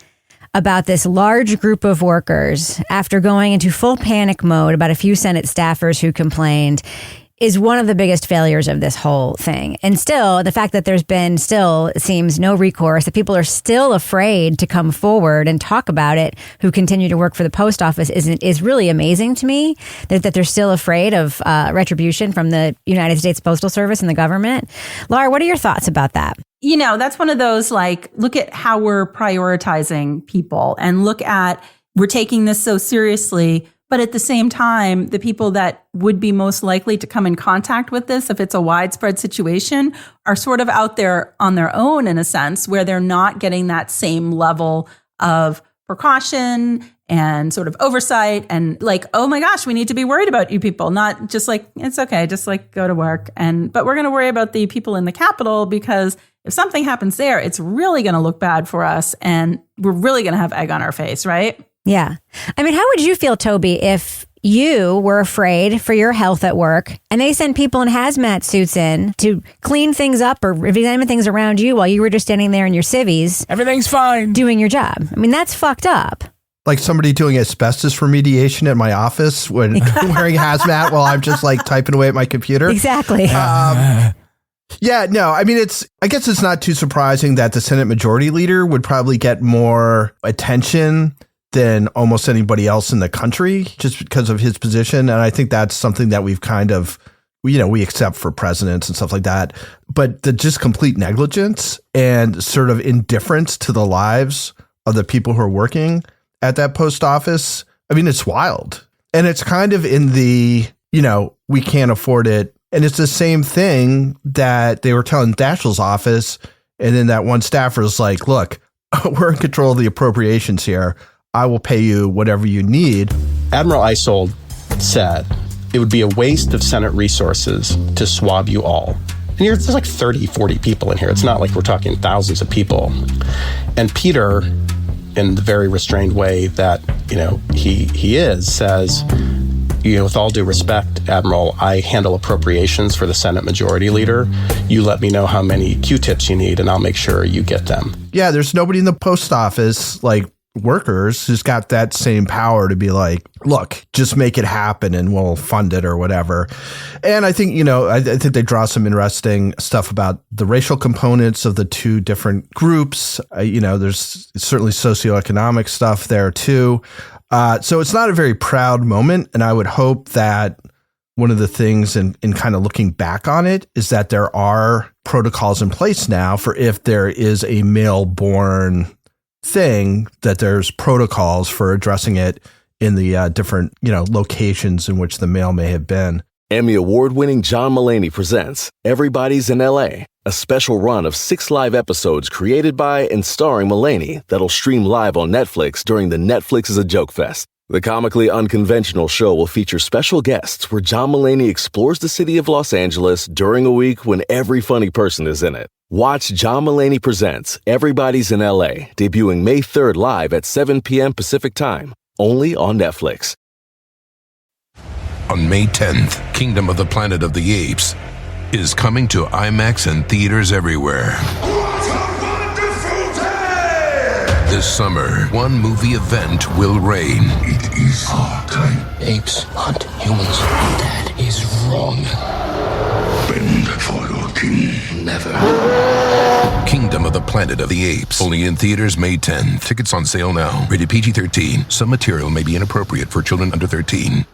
about this large group of workers after going into full panic mode about a few Senate staffers who complained is one of the biggest failures of this whole thing. And still, the fact that there's been it seems no recourse, that people are still afraid to come forward and talk about it who continue to work for the post office is really amazing to me, that they're still afraid of retribution from the United States Postal Service and the government. Laura, what are your thoughts about that? That's one of those, look at how we're prioritizing people and look at, we're taking this so seriously, but at the same time, the people that would be most likely to come in contact with this, if it's a widespread situation, are sort of out there on their own in a sense, where they're not getting that same level of precaution and sort of oversight and oh my gosh, we need to be worried about you people, not just it's okay, just go to work. But we're going to worry about the people in the Capitol because if something happens there, it's really going to look bad for us and we're really going to have egg on our face, right? Yeah. I mean, how would you feel, Toby, if you were afraid for your health at work and they sent people in hazmat suits in to clean things up or examine things around you while you were just standing there in your civvies? Everything's fine. Doing your job. I mean, that's fucked up. Like somebody doing asbestos remediation at my office when wearing hazmat while I'm just typing away at my computer. Exactly. Yeah, no, I mean, I guess it's not too surprising that the Senate Majority Leader would probably get more attention than almost anybody else in the country just because of his position. And I think that's something that we've kind of, we accept for presidents and stuff like that. But the just complete negligence and sort of indifference to the lives of the people who are working at that post office, I mean, it's wild. And it's kind of in the, we can't afford it. And it's the same thing that they were telling Daschle's office. And then that one staffer is like, look, we're in control of the appropriations here. I will pay you whatever you need. Admiral Isold said it would be a waste of Senate resources to swab you all. And there's like 30, 40 people in here. It's not like we're talking thousands of people. And Peter, in the very restrained way that, he is, says, with all due respect, Admiral, I handle appropriations for the Senate Majority Leader. You let me know how many Q-tips you need, and I'll make sure you get them. Yeah, there's nobody in the post office, like workers, who's got that same power to be like, look, just make it happen and we'll fund it or whatever. And I think, I think they draw some interesting stuff about the racial components of the two different groups. There's certainly socioeconomic stuff there too. So it's not a very proud moment. And I would hope that one of the things in kind of looking back on it is that there are protocols in place now for if there is a male-born thing, that there's protocols for addressing it in the different, locations in which the male may have been. Emmy award-winning John Mulaney presents Everybody's in L.A., a special run of 6 live episodes created by and starring Mulaney that'll stream live on Netflix during the Netflix is a Joke Fest. The comically unconventional show will feature special guests where John Mulaney explores the city of Los Angeles during a week when every funny person is in it. Watch John Mulaney Presents Everybody's in L.A., debuting May 3rd live at 7 p.m. Pacific Time, only on Netflix. On May 10th, Kingdom of the Planet of the Apes is coming to IMAX and theaters everywhere. This summer, one movie event will reign. It is our time. Apes hunt humans. That is wrong. Bend for your king. Never. Kingdom of the Planet of the Apes. Only in theaters May 10. Tickets on sale now. Rated PG-13. Some material may be inappropriate for children under 13.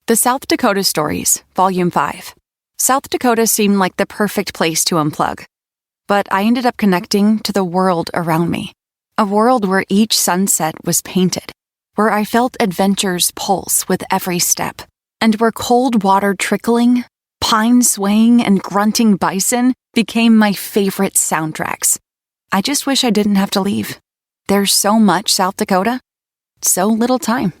The South Dakota Stories, Volume 5. South Dakota seemed like the perfect place to unplug. But I ended up connecting to the world around me. A world where each sunset was painted, where I felt adventure's pulse with every step, and where cold water trickling, pine swaying, and grunting bison became my favorite soundtracks. I just wish I didn't have to leave. There's so much South Dakota, so little time.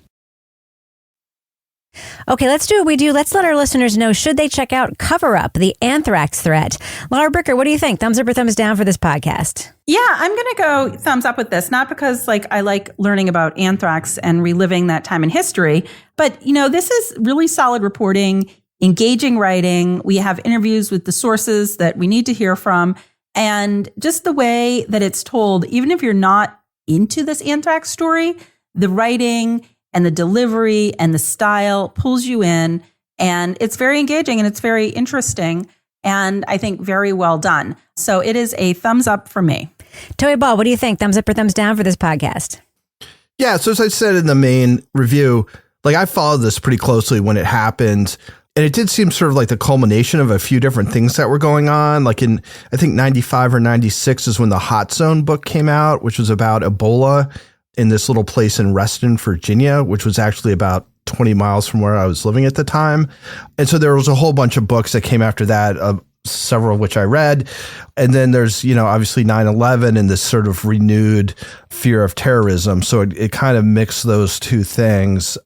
Okay, let's do what we do. Let's let our listeners know, should they check out Cover Up, the Anthrax Threat. Laura Bricker, what do you think? Thumbs up or thumbs down for this podcast? Yeah, I'm going to go thumbs up with this, not because I like learning about anthrax and reliving that time in history, but this is really solid reporting, engaging writing. We have interviews with the sources that we need to hear from, and just the way that it's told, even if you're not into this anthrax story, the writing and the delivery and the style pulls you in, and it's very engaging and it's very interesting, and I think very well done. So it is a thumbs up for me. Toby Ball, what do you think? Thumbs up or thumbs down for this podcast? Yeah, so as I said in the main review, I followed this pretty closely when it happened, and it did seem sort of like the culmination of a few different things that were going on. Like in, I think 95 or 96 is when the Hot Zone book came out, which was about Ebola in this little place in Reston, Virginia, which was actually about 20 miles from where I was living at the time. And so there was a whole bunch of books that came after that, several of which I read. And then there's, obviously 9/11 and this sort of renewed fear of terrorism. So it kind of mixed those two things.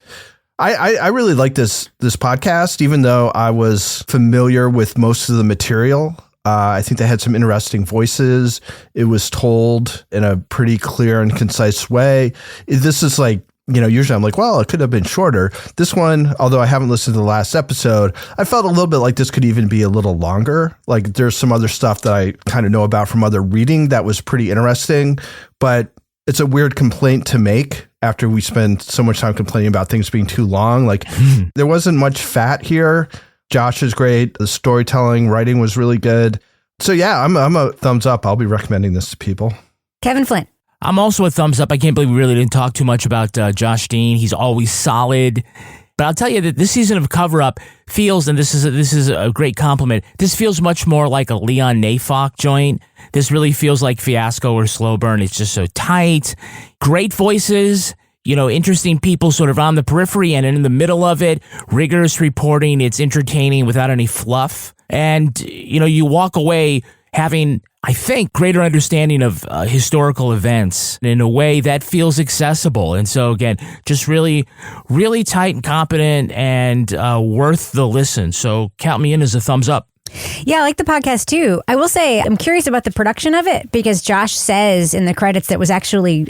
I really like this podcast, even though I was familiar with most of the material. I think they had some interesting voices. It was told in a pretty clear and concise way. This is usually I'm like, well, it could have been shorter. This one, although I haven't listened to the last episode, I felt a little bit like this could even be a little longer. Like there's some other stuff that I kind of know about from other reading that was pretty interesting, but it's a weird complaint to make after we spend so much time complaining about things being too long. There wasn't much fat here. Josh is great. The storytelling, writing was really good. So yeah, I'm a thumbs up. I'll be recommending this to people. Kevin Flint. I'm also a thumbs up. I can't believe we really didn't talk too much about Josh Dean. He's always solid. But I'll tell you that this season of Cover Up feels, and this is a great compliment, this feels much more like a Leon Neyfakh joint. This really feels like Fiasco or Slow Burn. It's just so tight. Great voices, interesting people sort of on the periphery and in the middle of it. Rigorous reporting. It's entertaining without any fluff. And, you walk away having, I think, greater understanding of historical events in a way that feels accessible. And so, again, just really, really tight and competent and worth the listen. So count me in as a thumbs up. Yeah, I like the podcast too. I will say I'm curious about the production of it because Josh says in the credits that it was actually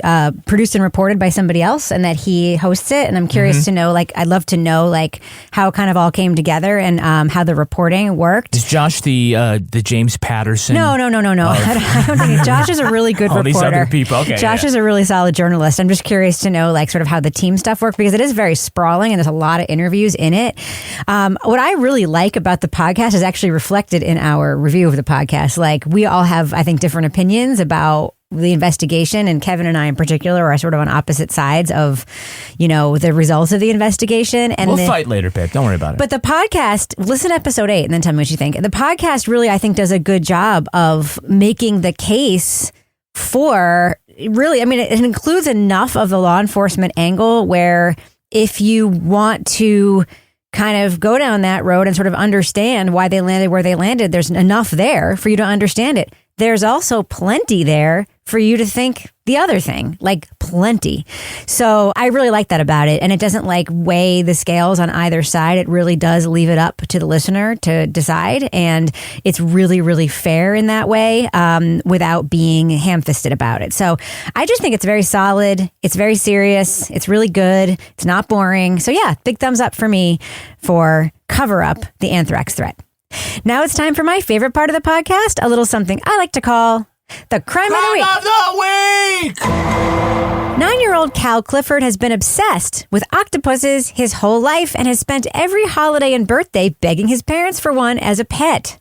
produced and reported by somebody else and that he hosts it. And I'm curious to know, I'd love to know how it kind of all came together and how the reporting worked. Is Josh the James Patterson? No. I don't think Josh is a really good reporter. These other people. Okay, Josh is a really solid journalist. I'm just curious to know sort of how the team stuff worked because it is very sprawling and there's a lot of interviews in it. What I really like about the podcast is actually reflected in our review of the podcast. We all have, I think, different opinions about the investigation, and Kevin and I in particular are sort of on opposite sides of, the results of the investigation. And we'll fight later, babe. Don't worry about it. But the podcast, listen to episode 8 and then tell me what you think. The podcast really, I think, does a good job of making the case for really, it includes enough of the law enforcement angle where if you want to kind of go down that road and sort of understand why they landed where they landed, there's enough there for you to understand it. There's also plenty there for you to think the other thing, plenty. So I really like that about it. And it doesn't weigh the scales on either side. It really does leave it up to the listener to decide. And it's really, really fair in that way without being ham-fisted about it. So I just think it's very solid. It's very serious. It's really good. It's not boring. So yeah, big thumbs up for me for Cover Up the Anthrax Threat. Now it's time for my favorite part of the podcast, a little something I like to call the Crime of the Week. 9-year-old Cal Clifford has been obsessed with octopuses his whole life and has spent every holiday and birthday begging his parents for one as a pet.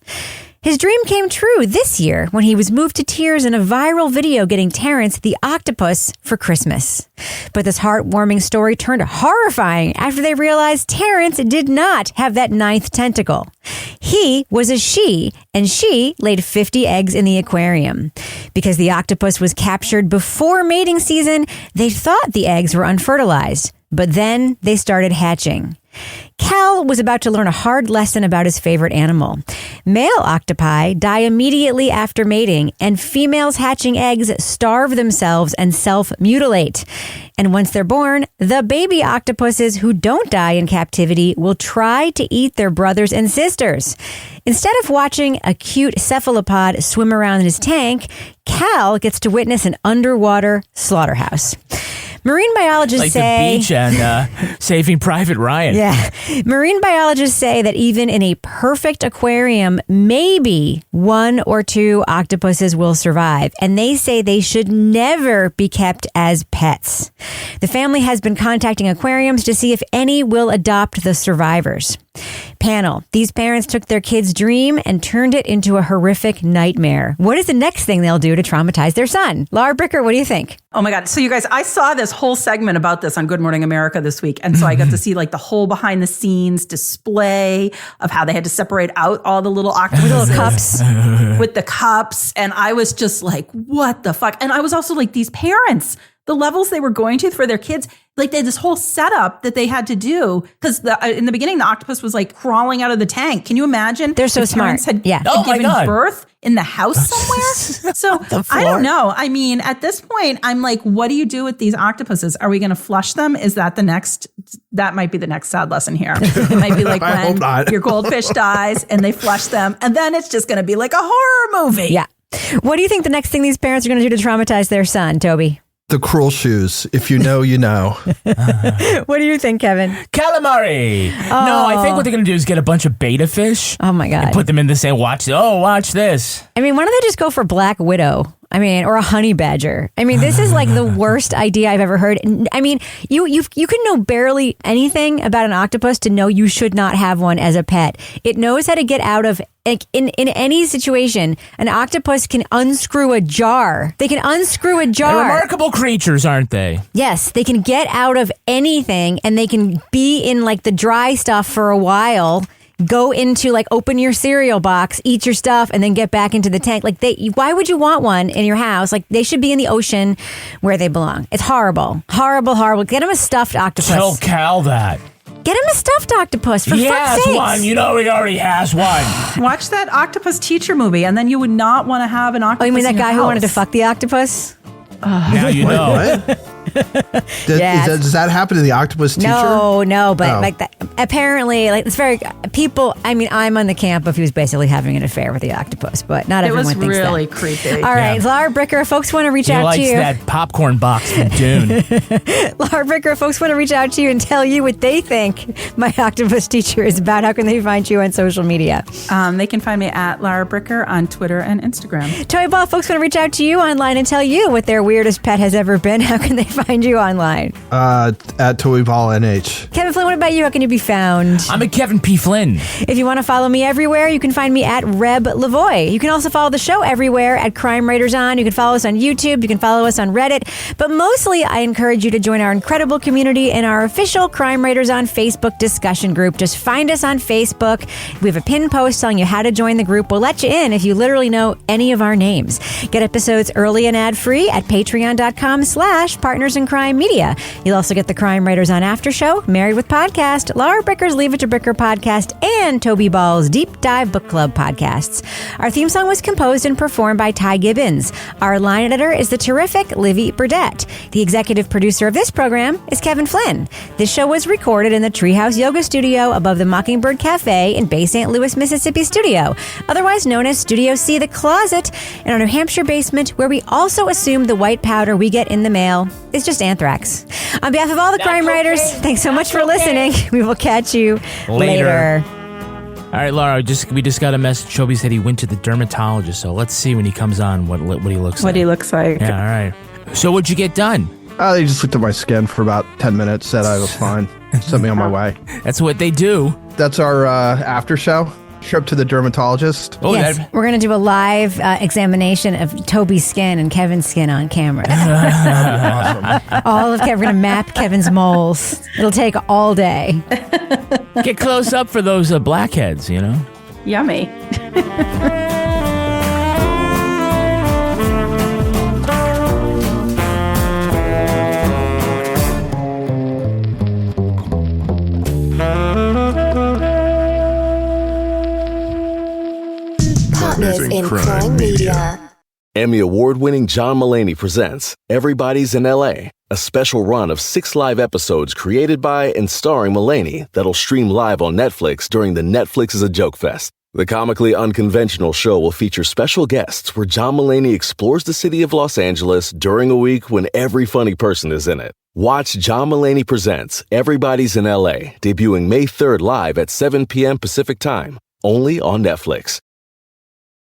His dream came true this year when he was moved to tears in a viral video getting Terrence the octopus for Christmas. But this heartwarming story turned horrifying after they realized Terrence did not have that 9th tentacle. He was a she, and she laid 50 eggs in the aquarium. Because the octopus was captured before mating season, they thought the eggs were unfertilized, but then they started hatching. Cal was about to learn a hard lesson about his favorite animal. Male octopi die immediately after mating, and females hatching eggs starve themselves and self-mutilate. And once they're born, the baby octopuses who don't die in captivity will try to eat their brothers and sisters. Instead of watching a cute cephalopod swim around in his tank, Cal gets to witness an underwater slaughterhouse. Marine biologists say... the beach and Saving Private Ryan. Yeah. Marine biologists say that even in a perfect aquarium, maybe 1 or 2 octopuses will survive. And they say they should never be kept as pets. The family has been contacting aquariums to see if any will adopt the survivors. Panel, these parents took their kid's dream and turned it into a horrific nightmare. What is the next thing they'll do to traumatize their son? Laura Bricker, what do you think? Oh my God. So you guys, I saw this whole segment about this on Good Morning America this week. And so I got to see the whole behind the scenes display of how they had to separate out all the little octopuses. Little cups. With the cups. And I was just like, what the fuck? And I was also like, these parents, the levels they were going to for their kids, they had this whole setup that they had to do. Because in the beginning, the octopus was crawling out of the tank. Can you imagine? They're so smart. Had yeah. given birth in the house somewhere. So I don't know. I mean, at this point, I'm like, what do you do with these octopuses? Are we going to flush them? Is that that might be the next sad lesson here. It might be like when your goldfish dies and they flush them. And then it's just going to be like a horror movie. Yeah. What do you think the next thing these parents are going to do to traumatize their son, Toby? The cruel shoes. If you know, you know. What do you think, Kevin? Calamari. Oh. No, I think what they're going to do is get a bunch of beta fish. Oh, my God. And put them in the same watch this. I mean, why don't they just go for Black Widow? or a honey badger. This is like the worst idea I've ever heard. You can know barely anything about an octopus to know you should not have one as a pet. It knows how to get out of, like, in any situation. An octopus can unscrew a jar. They can unscrew a jar. They're remarkable creatures, aren't they? Yes, they can get out of anything, and they can be in like the dry stuff for a while. Go into, like, open your cereal box, eat your stuff, and then get back into the tank. Like, why would you want one in your house? Like, they should be in the ocean where they belong. It's horrible. Horrible, horrible. Get him a stuffed octopus. Tell Cal that. Get him a stuffed octopus, for fuck's sakes. He has one. You know he already has one. Watch that Octopus Teacher movie, and then you would not want to have an octopus. Oh, you mean that guy who wanted to house. fuck the octopus? Now you know. What? Does that happen to the Octopus Teacher? No, but like that. Apparently, like, it's very people. I'm on the camp of he was basically having an affair with the octopus, but not everyone thinks that. It was really creepy. All right, Laura Bricker, folks want to reach out to you. He likes that popcorn box from Dune. Laura Bricker, folks want to reach out to you and tell you what they think my Octopus Teacher is about. How can they find you on social media? They can find me at Laura Bricker on Twitter and Instagram. Toy Ball, folks want to reach out to you online and tell you what their weirdest pet has ever been. How can they find you online? At Toy Ball NH. Kevin Flynn, what about you? How can you be found? I'm at Kevin P. Flynn. If you want to follow me everywhere, you can find me at Reb Lavoie. You can also follow the show everywhere at Crime Writers On. You can follow us on YouTube. You can follow us on Reddit. But mostly, I encourage you to join our incredible community in our official Crime Writers On Facebook discussion group. Just find us on Facebook. We have a pinned post telling you how to join the group. We'll let you in if you literally know any of our names. Get episodes early and ad-free at patreon.com/Partners in Crime Media. You'll also get the Crime Writers On After Show, Married with Podcast, Laura Bricker's Leave It to Bricker podcast, and Toby Ball's Deep Dive Book Club podcasts. Our theme song was composed and performed by Ty Gibbons. Our line editor is the terrific Livy Burdett. The executive producer of this program is Kevin Flynn. This show was recorded in the Treehouse Yoga Studio above the Mockingbird Cafe in Bay St. Louis, Mississippi studio, otherwise known as Studio C, the Closet, in our New Hampshire basement, where we also assume the white powder we get in the mail is just anthrax. On behalf of all the crime writers, thanks so much for listening. We will catch you later. All right, Laura, we just got a message. Toby said he went to the dermatologist, so let's see when he comes on what he looks like. What he looks like. Yeah, all right. So what'd you get done? They just looked at my skin for about 10 minutes, said I was fine, sent me on my way. That's what they do. That's our after show. Trip to the dermatologist. Oh, yes, we're going to do a live examination of Toby's skin and Kevin's skin on camera. Awesome. All of Kevin, we're going to map Kevin's moles. It'll take all day. Get close up for those blackheads, you know? Yummy. Partners in Crime Media. Emmy award-winning John Mulaney presents Everybody's in L.A., a special run of 6 live episodes created by and starring Mulaney that'll stream live on Netflix during the Netflix is a Joke Fest. The comically unconventional show will feature special guests where John Mulaney explores the city of Los Angeles during a week when every funny person is in it. Watch John Mulaney Presents Everybody's in L.A., debuting May 3rd live at 7 p.m. Pacific Time, only on Netflix.